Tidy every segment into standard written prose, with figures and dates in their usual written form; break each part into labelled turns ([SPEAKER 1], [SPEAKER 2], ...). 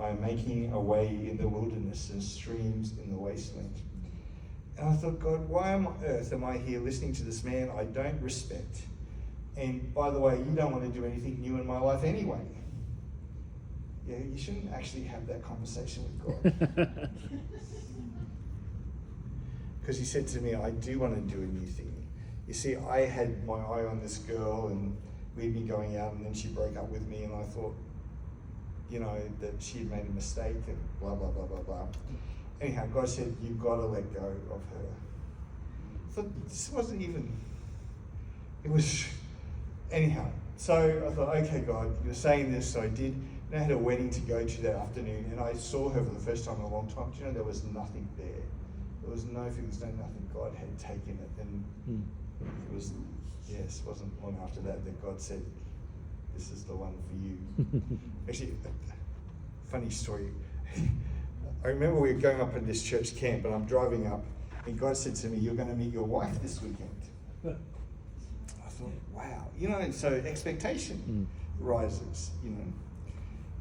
[SPEAKER 1] I'm making a way in the wilderness and streams in the wasteland. And I thought, God, why on earth am I here listening to this man I don't respect? And by the way, you don't want to do anything new in my life anyway. Yeah, you shouldn't actually have that conversation with God. Because he said to me, I do want to do a new thing. You see, I had my eye on this girl and we'd been going out, and then she broke up with me, and I thought, you know, that she had made a mistake and blah, blah, blah, blah, blah. Anyhow, God said, you've got to let go of her. I thought, this wasn't even, it was, anyhow. So I thought, okay, God, you're saying this, so I did. And I had a wedding to go to that afternoon, and I saw her for the first time in a long time. Do you know, there was nothing there. There was no nothing. God had taken it, and it was, yes, it wasn't long after that God said, this is the one for you. Actually, funny story. I remember we were going up in this church camp, and I'm driving up, and God said to me, you're going to meet your wife this weekend. I thought, wow. You know, and so expectation rises, you know.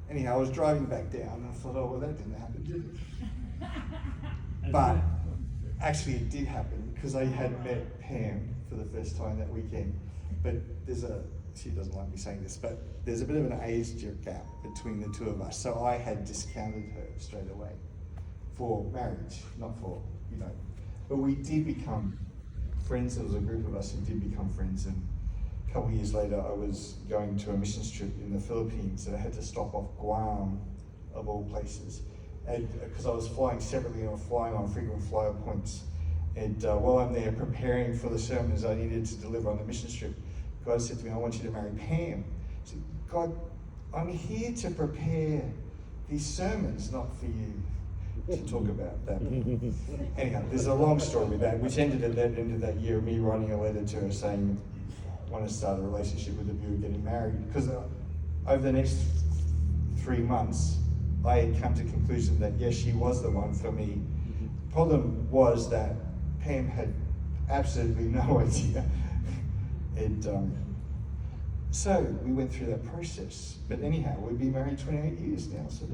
[SPEAKER 1] Anyhow, I was driving back down, and I thought, oh, well, that didn't happen, did it? But actually it did happen, because I had met Pam for the first time that weekend. But she doesn't like me saying this, but there's a bit of an age gap between the two of us. So I had discounted her straight away for marriage, not for, you know. But we did become friends. There was a group of us who did become friends. And a couple of years later, I was going to a missions trip in the Philippines, and I had to stop off Guam, of all places. And because I was flying separately, and I was flying on frequent flyer points. And while I'm there preparing for the sermons I needed to deliver on the mission trip, God said to me, I want you to marry Pam. I said, God, I'm here to prepare these sermons, not for you to talk about that. Anyhow, there's a long story with that, which ended at that end of that year, me writing a letter to her saying, I want to start a relationship with a view of getting married. Because over the next 3 months, I had come to the conclusion that yes, she was the one for me. Problem was that Pam had absolutely no idea. And so we went through that process. But anyhow, we've been married 28 years now. So